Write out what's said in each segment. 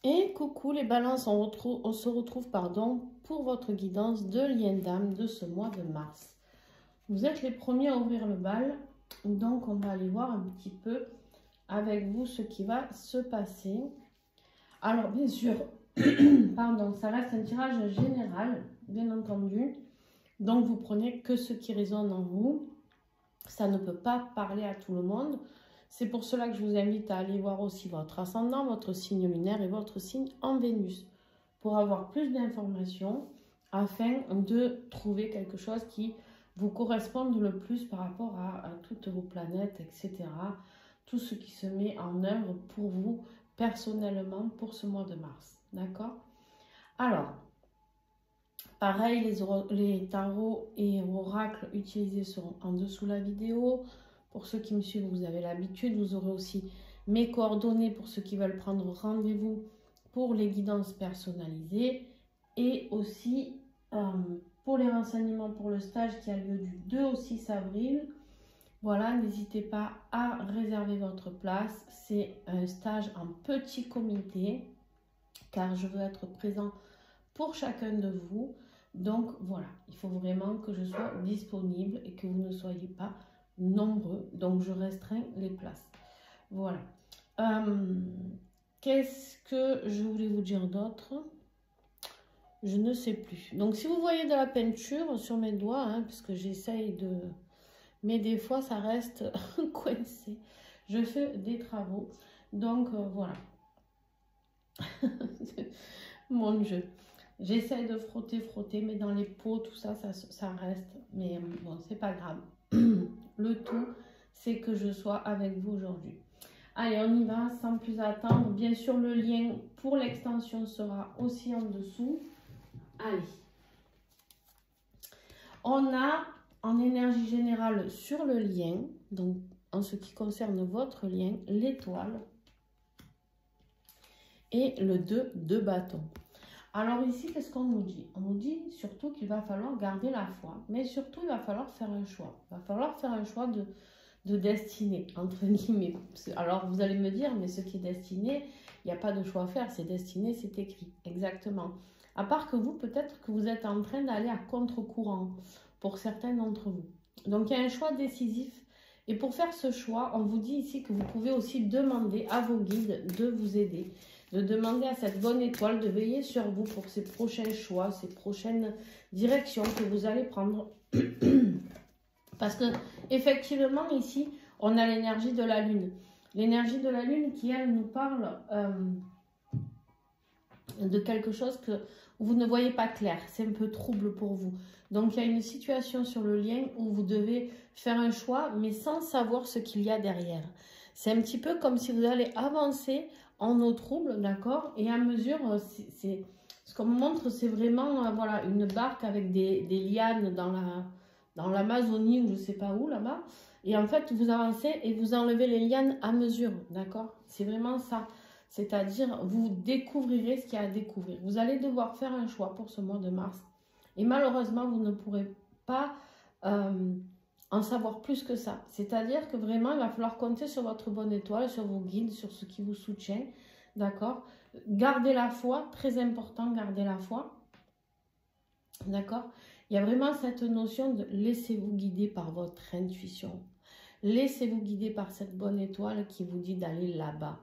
Et coucou les balances, on se retrouve pardon, pour votre guidance de lien d'âme de ce mois de mars. Vous êtes les premiers à ouvrir le bal, donc on va aller voir un petit peu avec vous ce qui va se passer. Alors bien sûr, pardon, ça reste un tirage général, bien entendu. Donc vous prenez que ce qui résonne en vous. Ça ne peut pas parler à tout le monde. C'est pour cela que je vous invite à aller voir aussi votre ascendant, votre signe lunaire et votre signe en Vénus pour avoir plus d'informations afin de trouver quelque chose qui vous corresponde le plus par rapport à toutes vos planètes, etc. Tout ce qui se met en œuvre pour vous personnellement pour ce mois de mars. D'accord? Alors, pareil, les tarots et oracles utilisés seront en dessous de la vidéo. Pour ceux qui me suivent, vous avez l'habitude. Vous aurez aussi mes coordonnées pour ceux qui veulent prendre rendez-vous pour les guidances personnalisées. Et aussi pour les renseignements pour le stage qui a lieu du 2 au 6 avril. Voilà, n'hésitez pas à réserver votre place. C'est un stage en petit comité car je veux être présent pour chacun de vous. Donc voilà, il faut vraiment que je sois disponible et que vous ne soyez pas nombreux. Donc je restreins les places. Voilà. Qu'est-ce que je voulais vous dire d'autre? Je ne sais plus. Donc si vous voyez de la peinture sur mes doigts, hein, parce que j'essaye de... Mais des fois ça reste coincé. Je fais des travaux. Donc voilà. Mon Dieu. J'essaie de frotter, mais dans les pots, tout ça, ça reste. Mais bon, c'est pas grave. Le tout, c'est que je sois avec vous aujourd'hui. Allez, on y va sans plus attendre. Bien sûr, le lien pour l'extension sera aussi en dessous. Allez. On a en énergie générale sur le lien, donc en ce qui concerne votre lien, l'étoile et le 2 de bâton. Alors ici, qu'est-ce qu'on nous dit? On nous dit surtout qu'il va falloir garder la foi, mais surtout, il va falloir faire un choix. Il va falloir faire un choix de destinée, entre guillemets. Alors, vous allez me dire, mais ce qui est destiné, il n'y a pas de choix à faire, c'est destiné, c'est écrit. Exactement. À part que vous, peut-être que vous êtes en train d'aller à contre-courant pour certains d'entre vous. Donc, il y a un choix décisif. Et pour faire ce choix, on vous dit ici que vous pouvez aussi demander à vos guides de vous aider, de demander à cette bonne étoile de veiller sur vous pour ces prochains choix, ces prochaines directions que vous allez prendre. Parce que effectivement ici, on a l'énergie de la lune. L'énergie de la lune qui, elle, nous parle de quelque chose que vous ne voyez pas clair. C'est un peu trouble pour vous. Donc, il y a une situation sur le lien où vous devez faire un choix, mais sans savoir ce qu'il y a derrière. C'est un petit peu comme si vous allez avancer en eau trouble, d'accord? Et à mesure, ce qu'on me montre, c'est vraiment voilà, une barque avec des lianes dans l'Amazonie ou je ne sais pas où, là-bas. Et en fait, vous avancez et vous enlevez les lianes à mesure, d'accord? C'est vraiment ça. C'est-à-dire, vous découvrirez ce qu'il y a à découvrir. Vous allez devoir faire un choix pour ce mois de mars. Et malheureusement, vous ne pourrez pas en savoir plus que ça. C'est-à-dire que vraiment, il va falloir compter sur votre bonne étoile, sur vos guides, sur ce qui vous soutient. D'accord? Gardez la foi, très important, gardez la foi. D'accord? Il y a vraiment cette notion de laissez-vous guider par votre intuition. Laissez-vous guider par cette bonne étoile qui vous dit d'aller là-bas.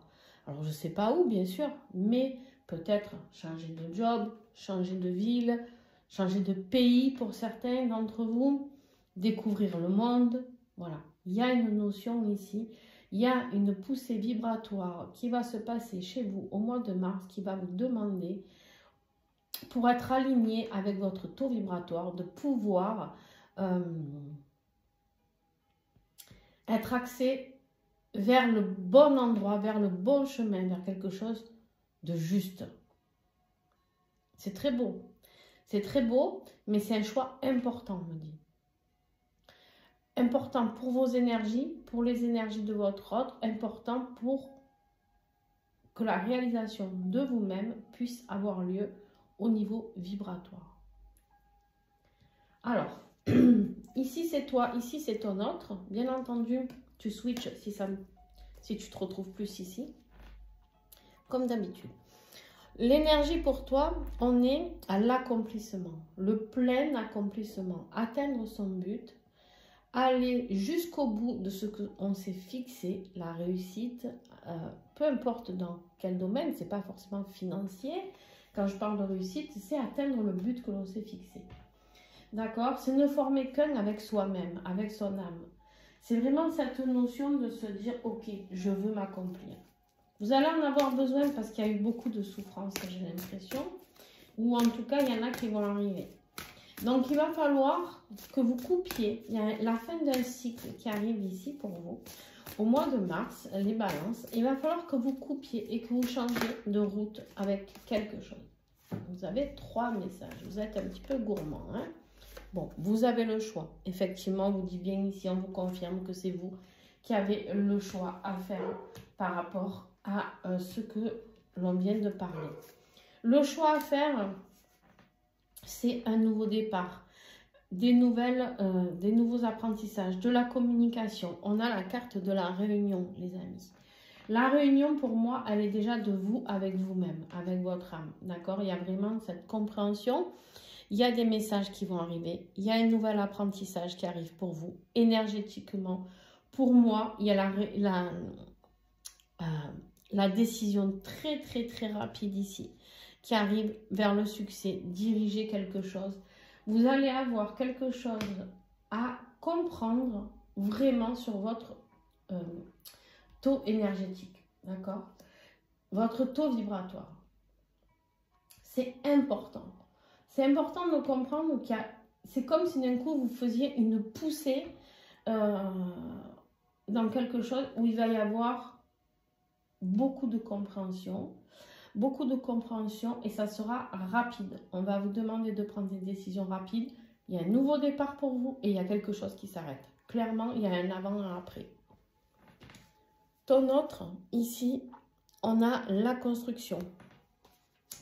Alors, je ne sais pas où, bien sûr, mais peut-être changer de job, changer de ville, changer de pays pour certains d'entre vous, découvrir le monde. Voilà, il y a une notion ici, il y a une poussée vibratoire qui va se passer chez vous au mois de mars, qui va vous demander, pour être aligné avec votre taux vibratoire, de pouvoir être axé vers le bon endroit, vers le bon chemin, vers quelque chose de juste. C'est très beau. C'est très beau, mais c'est un choix important, on me dit. Important pour vos énergies, pour les énergies de votre autre, important pour que la réalisation de vous-même puisse avoir lieu au niveau vibratoire. Alors, ici c'est toi, ici c'est ton autre. Bien entendu, tu switches si tu te retrouves plus ici, comme d'habitude. L'énergie pour toi, on est à l'accomplissement, le plein accomplissement, atteindre son but, aller jusqu'au bout de ce qu'on s'est fixé, la réussite, peu importe dans quel domaine, c'est pas forcément financier. Quand je parle de réussite, c'est atteindre le but que l'on s'est fixé. D'accord? C'est ne former qu'un avec soi-même, avec son âme. C'est vraiment cette notion de se dire, ok, je veux m'accomplir. Vous allez en avoir besoin parce qu'il y a eu beaucoup de souffrances, j'ai l'impression. Ou en tout cas, il y en a qui vont arriver. Donc, il va falloir que vous coupiez. Il y a la fin d'un cycle qui arrive ici pour vous. Au mois de mars, les balances, il va falloir que vous coupiez et que vous changiez de route avec quelque chose. Vous avez 3 messages. Vous êtes un petit peu gourmand, hein? Bon, vous avez le choix. Effectivement, on vous dit bien ici, on vous confirme que c'est vous qui avez le choix à faire par rapport à ce que l'on vient de parler. Le choix à faire, c'est un nouveau départ, des nouveaux apprentissages, de la communication. On a la carte de la réunion, les amis. La réunion, pour moi, elle est déjà de vous avec vous-même, avec votre âme. D'accord? Il y a vraiment cette compréhension. Il y a des messages qui vont arriver. Il y a un nouvel apprentissage qui arrive pour vous, énergétiquement. Pour moi, il y a la décision très, très, très rapide ici qui arrive vers le succès, diriger quelque chose. Vous allez avoir quelque chose à comprendre vraiment sur votre taux énergétique, d'accord? Votre taux vibratoire. C'est important. C'est important de comprendre qu'il y a... C'est comme si d'un coup vous faisiez une poussée dans quelque chose où il va y avoir beaucoup de compréhension. Beaucoup de compréhension et ça sera rapide. On va vous demander de prendre des décisions rapides. Il y a un nouveau départ pour vous et il y a quelque chose qui s'arrête. Clairement, il y a un avant et un après. Ton autre, ici, on a la construction.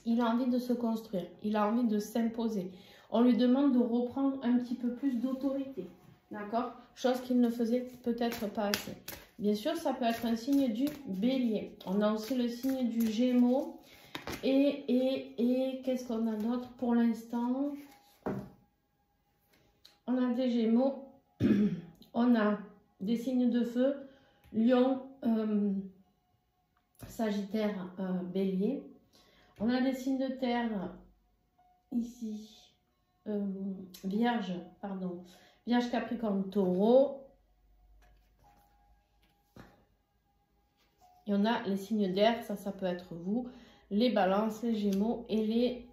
Il a envie de se construire. Il a envie de s'imposer. On lui demande de reprendre un petit peu plus d'autorité. D'accord? Chose qu'il ne faisait peut-être pas assez. Bien sûr, ça peut être un signe du bélier. On a aussi le signe du gémeaux. Et qu'est-ce qu'on a d'autre pour l'instant? On a des gémeaux. On a des signes de feu. Lion, Sagittaire, bélier. On a des signes de terre ici. Vierge, pardon. Vierge, Capricorne, Taureau. Et on a les signes d'air, ça peut être vous, les balances, les gémeaux et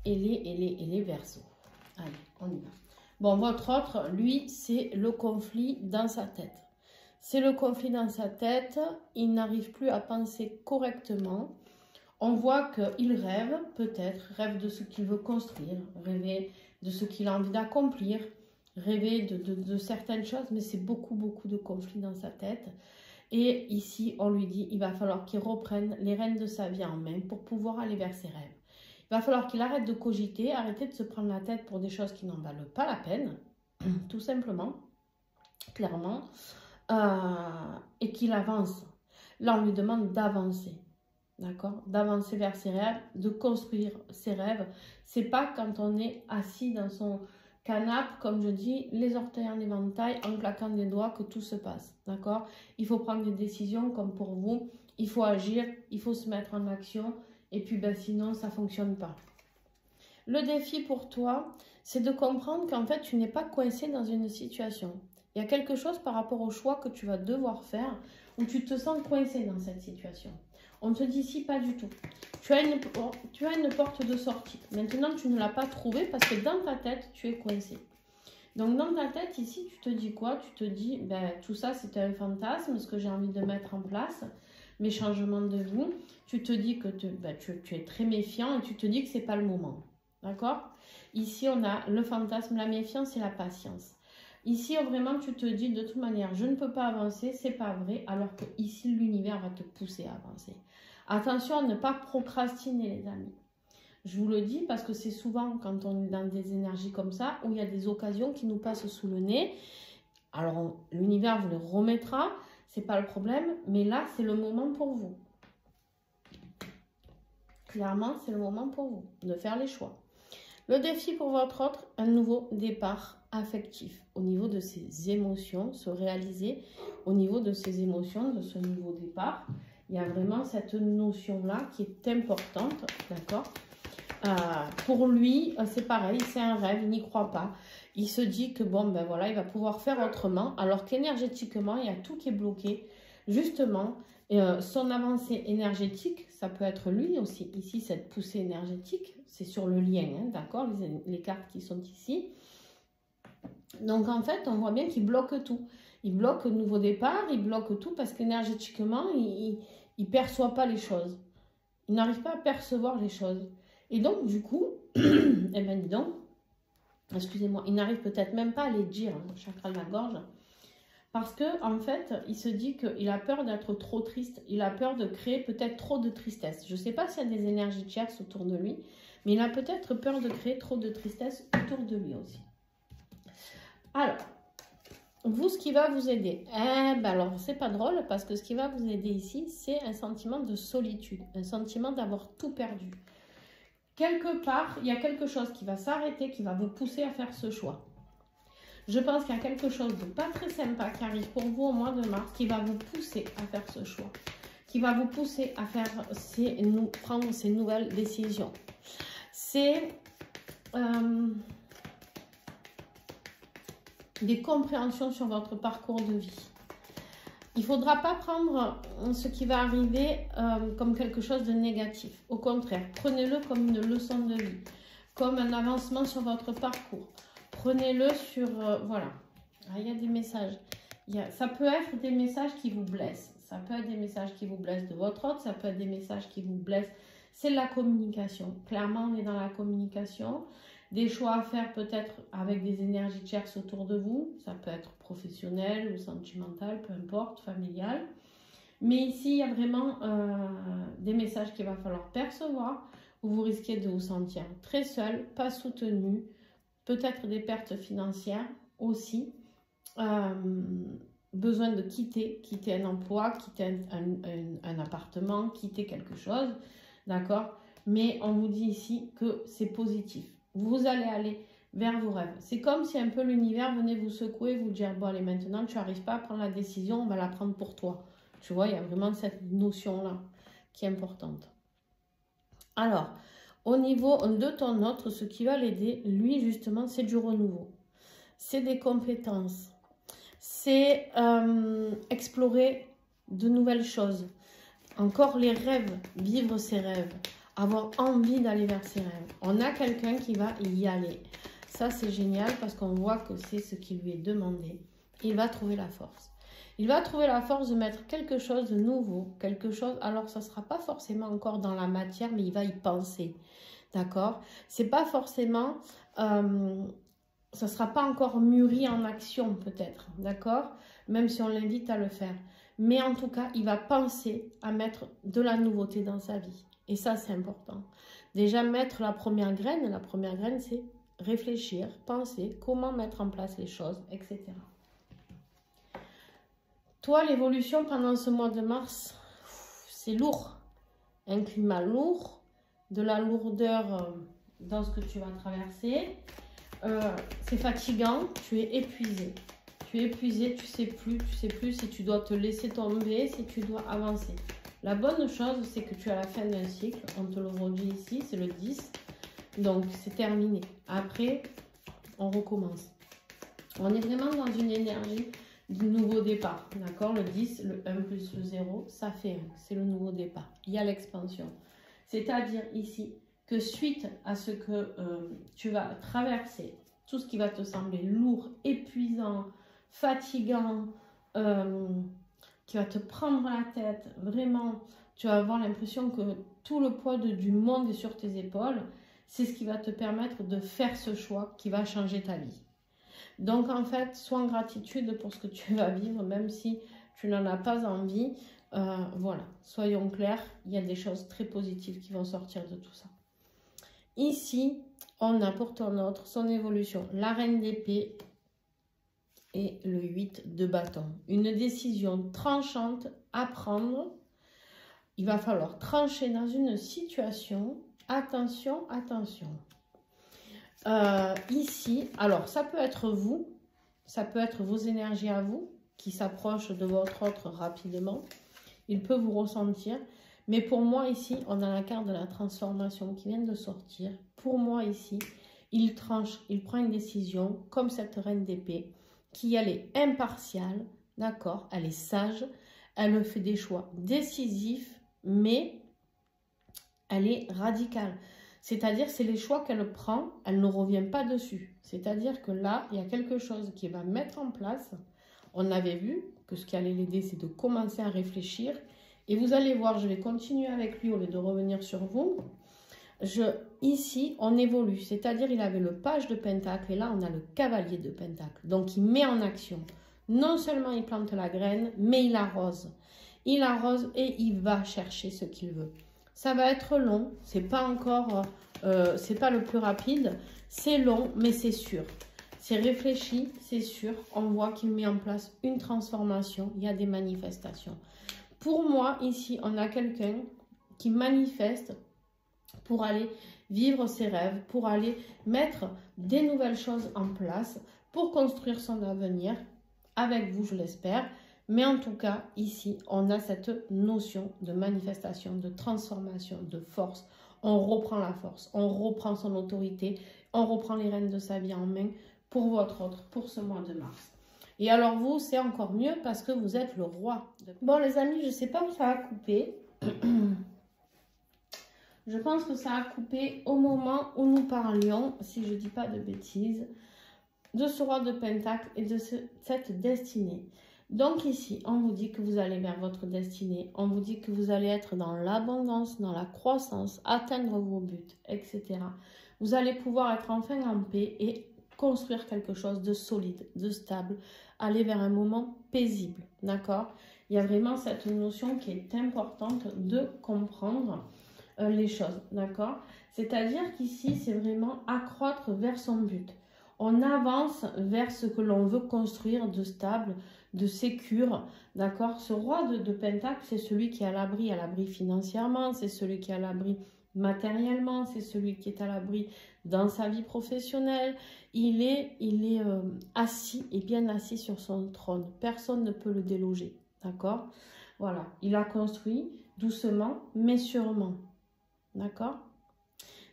les verseaux. Allez, on y va. Bon, votre autre, lui, c'est le conflit dans sa tête. C'est le conflit dans sa tête, il n'arrive plus à penser correctement. On voit qu'il rêve, peut-être, rêve de ce qu'il veut construire, rêver de ce qu'il a envie d'accomplir, rêver de certaines choses, mais c'est beaucoup de conflits dans sa tête. Et ici, on lui dit, il va falloir qu'il reprenne les rênes de sa vie en main pour pouvoir aller vers ses rêves. Il va falloir qu'il arrête de cogiter, arrêter de se prendre la tête pour des choses qui n'en valent pas la peine, tout simplement, clairement, et qu'il avance. Là, on lui demande d'avancer. D'accord? D'avancer vers ses rêves, de construire ses rêves. C'est pas quand on est assis dans son canapé, comme je dis, les orteils en éventail, en claquant des doigts, que tout se passe. D'accord? Il faut prendre des décisions comme pour vous. Il faut agir, il faut se mettre en action. Et puis, ben, sinon, ça ne fonctionne pas. Le défi pour toi, c'est de comprendre qu'en fait, tu n'es pas coincé dans une situation. Il y a quelque chose par rapport au choix que tu vas devoir faire où tu te sens coincé dans cette situation. On te dit ici, pas du tout. Tu as une porte de sortie. Maintenant, tu ne l'as pas trouvée parce que dans ta tête, tu es coincé. Donc, dans ta tête, ici, tu te dis quoi? Tu te dis, ben, tout ça, c'était un fantasme, ce que j'ai envie de mettre en place, mes changements de vie. Tu te dis que tu es très méfiant et tu te dis que ce n'est pas le moment. D'accord? Ici, on a le fantasme, la méfiance et la patience. Ici, vraiment, tu te dis de toute manière, je ne peux pas avancer, c'est pas vrai, alors que ici, l'univers va te pousser à avancer. Attention à ne pas procrastiner, les amis. Je vous le dis parce que c'est souvent quand on est dans des énergies comme ça, où il y a des occasions qui nous passent sous le nez. Alors, l'univers vous les remettra, c'est pas le problème, mais là, c'est le moment pour vous. clairement, c'est le moment pour vous de faire les choix. Le défi pour votre autre, un nouveau départ affectif au niveau de ses émotions, se réaliser au niveau de ses émotions, de ce nouveau départ. Il y a vraiment cette notion-là qui est importante, d'accord? Pour lui, c'est pareil, c'est un rêve, il n'y croit pas. Il se dit que bon, ben voilà, il va pouvoir faire autrement, alors qu'énergétiquement, il y a tout qui est bloqué. Justement, son avancée énergétique, ça peut être lui aussi. Ici, cette poussée énergétique, c'est sur le lien, hein, d'accord, les cartes qui sont ici. Donc, en fait, on voit bien qu'il bloque tout. Il bloque le nouveau départ, il bloque tout parce qu'énergétiquement, il ne perçoit pas les choses. Il n'arrive pas à percevoir les choses. Et donc, du coup, eh ben, dis donc, excusez-moi, il n'arrive peut-être même pas à les dire, hein, le chakra de la gorge. Parce que en fait, il se dit qu'il a peur d'être trop triste. Il a peur de créer peut-être trop de tristesse. Je ne sais pas s'il y a des énergies tierces autour de lui, mais il a peut-être peur de créer trop de tristesse autour de lui aussi. Alors, vous, ce qui va vous aider, eh ben alors, c'est pas drôle parce que ce qui va vous aider ici, c'est un sentiment de solitude, un sentiment d'avoir tout perdu. Quelque part, il y a quelque chose qui va s'arrêter, qui va vous pousser à faire ce choix. Je pense qu'il y a quelque chose de pas très sympa qui arrive pour vous au mois de mars, qui va vous pousser à faire ce choix, qui va vous pousser à faire prendre ces nouvelles décisions. C'est des compréhensions sur votre parcours de vie. Il ne faudra pas prendre ce qui va arriver comme quelque chose de négatif. Au contraire, prenez-le comme une leçon de vie, comme un avancement sur votre parcours. Prenez-le sur... voilà. Ah, il y a des messages. Ça peut être des messages qui vous blessent. Ça peut être des messages qui vous blessent de votre autre. Ça peut être des messages qui vous blessent. C'est la communication. Clairement, on est dans la communication. Des choix à faire peut-être avec des énergies tierces autour de vous. Ça peut être professionnel ou sentimental, peu importe, familial. Mais ici, il y a vraiment des messages qu'il va falloir percevoir où vous risquez de vous sentir très seul, pas soutenu, peut-être des pertes financières aussi. Besoin de quitter un emploi, quitter un appartement, quitter quelque chose, d'accord? Mais on vous dit ici que c'est positif. Vous allez aller vers vos rêves. C'est comme si un peu l'univers venait vous secouer, vous dire, bon allez, maintenant tu n'arrives pas à prendre la décision, on va la prendre pour toi. Tu vois, il y a vraiment cette notion-là qui est importante. Alors, au niveau de ton autre, ce qui va l'aider, lui justement, c'est du renouveau. C'est des compétences. C'est explorer de nouvelles choses. Encore les rêves, vivre ses rêves. Avoir envie d'aller vers ses rêves. On a quelqu'un qui va y aller. Ça, c'est génial parce qu'on voit que c'est ce qui lui est demandé. Il va trouver la force. Il va trouver la force de mettre quelque chose de nouveau, quelque chose... Alors, ça ne sera pas forcément encore dans la matière, mais il va y penser. D'accord? C'est pas forcément... ça ne sera pas encore mûri en action, peut-être. D'accord? Même si on l'invite à le faire. Mais en tout cas, il va penser à mettre de la nouveauté dans sa vie. Et ça, c'est important. Déjà, mettre la première graine. La première graine, c'est réfléchir, penser, comment mettre en place les choses, etc. Toi, l'évolution pendant ce mois de mars, c'est lourd. Un climat lourd, de la lourdeur dans ce que tu vas traverser. C'est fatigant, tu es épuisé. Tu es épuisé, tu sais plus si tu dois te laisser tomber, si tu dois avancer. La bonne chose, c'est que tu es à la fin d'un cycle. On te le redit ici, c'est le 10. Donc, c'est terminé. Après, on recommence. On est vraiment dans une énergie du nouveau départ. D'accord? Le 10, le 1 plus le 0, ça fait 1. C'est le nouveau départ. Il y a l'expansion. C'est-à-dire ici que suite à ce que tu vas traverser, tout ce qui va te sembler lourd, épuisant, fatigant, qui va te prendre la tête, vraiment, tu vas avoir l'impression que tout le poids du monde est sur tes épaules. C'est ce qui va te permettre de faire ce choix qui va changer ta vie. Donc en fait, sois en gratitude pour ce que tu vas vivre, même si tu n'en as pas envie. Voilà, soyons clairs, il y a des choses très positives qui vont sortir de tout ça. Ici, on a pour ton autre son évolution, la reine d'épée et le 8 de bâton. Une décision tranchante à prendre il va falloir trancher dans une situation. Attention, attention. Ici, alors ça peut être vous, ça peut être vos énergies à vous qui s'approchent de votre autre rapidement. Il peut vous ressentir. Mais pour moi ici, on a la carte de la transformation qui vient de sortir. Pour moi ici, il tranche, il prend une décision comme cette reine d'épée qui elle est impartiale, d'accord, elle est sage, elle fait des choix décisifs, mais elle est radicale. C'est-à-dire, c'est les choix qu'elle prend, elle ne revient pas dessus. C'est-à-dire que là, il y a quelque chose qui va mettre en place. On avait vu que ce qui allait l'aider, c'est de commencer à réfléchir. Et vous allez voir, je vais continuer avec lui au lieu de revenir sur vous. Ici, on évolue. C'est-à-dire, il avait le page de pentacle et là, on a le cavalier de pentacle. Donc, il met en action. Non seulement il plante la graine, mais il arrose. Il arrose et il va chercher ce qu'il veut. Ça va être long. C'est pas encore, c'est pas le plus rapide. C'est long, mais c'est sûr. C'est réfléchi, c'est sûr. On voit qu'il met en place une transformation. Il y a des manifestations. Pour moi, ici, on a quelqu'un qui manifeste pour aller vivre ses rêves, pour aller mettre des nouvelles choses en place, pour construire son avenir, avec vous, je l'espère. Mais en tout cas, ici, on a cette notion de manifestation, de transformation, de force. On reprend la force, on reprend son autorité, on reprend les rênes de sa vie en main pour votre autre, pour ce mois de mars. Et alors vous, c'est encore mieux parce que vous êtes le roi. Bon les amis, je ne sais pas où ça a coupé. Je pense que ça a coupé au moment où nous parlions, si je ne dis pas de bêtises, de ce roi de pentacle et de cette destinée. Donc ici, on vous dit que vous allez vers votre destinée. On vous dit que vous allez être dans l'abondance, dans la croissance, atteindre vos buts, etc. Vous allez pouvoir être enfin en paix et construire quelque chose de solide, de stable, aller vers un moment paisible, d'accord? Il y a vraiment cette notion qui est importante de comprendre les choses, d'accord? C'est-à-dire qu'ici, c'est vraiment accroître vers son but. On avance vers ce que l'on veut construire de stable, de sécure, d'accord? Ce roi de pentacle, c'est celui qui est à l'abri financièrement, c'est celui qui est à l'abri matériellement, c'est celui qui est à l'abri dans sa vie professionnelle. Il est assis et bien assis sur son trône. Personne ne peut le déloger, d'accord? Voilà, il a construit doucement, mais sûrement, d'accord?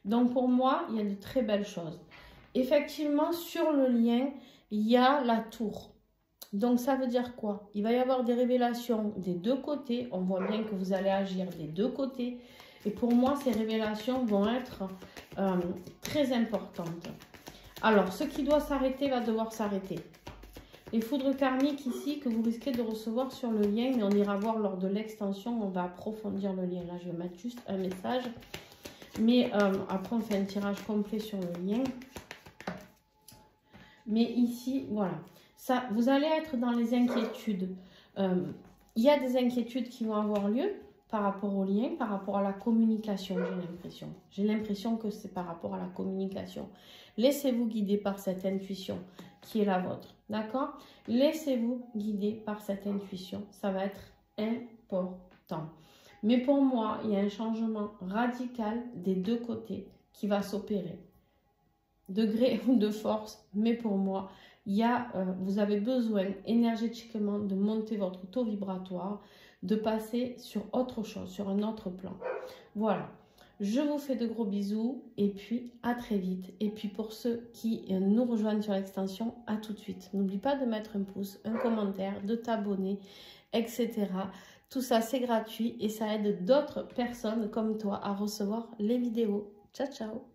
Donc pour moi, il y a de très belles choses. Effectivement, sur le lien, il y a la tour. Donc ça veut dire quoi? Il va y avoir des révélations des deux côtés. On voit bien que vous allez agir des deux côtés. Et pour moi, ces révélations vont être très importantes. Alors, ce qui doit s'arrêter va devoir s'arrêter. Les foudres karmiques ici que vous risquez de recevoir sur le lien, mais on ira voir lors de l'extension, on va approfondir le lien. Là, je vais mettre juste un message. Mais après, on fait un tirage complet sur le lien. Mais ici, voilà. Ça, vous allez être dans les inquiétudes. Il y a des inquiétudes qui vont avoir lieu par rapport au lien, par rapport à la communication, j'ai l'impression. J'ai l'impression que c'est par rapport à la communication. Laissez-vous guider par cette intuition qui est la vôtre, d'accord? Laissez-vous guider par cette intuition, ça va être important. Mais pour moi, il y a un changement radical des deux côtés qui va s'opérer. Degré ou de force, mais pour moi, il y a, vous avez besoin énergétiquement de monter votre taux vibratoire, de passer sur autre chose, sur un autre plan. Voilà, je vous fais de gros bisous et puis à très vite. Et puis pour ceux qui nous rejoignent sur l'extension, à tout de suite. N'oublie pas de mettre un pouce, un commentaire, de t'abonner, etc. Tout ça, c'est gratuit et ça aide d'autres personnes comme toi à recevoir les vidéos. Ciao, ciao!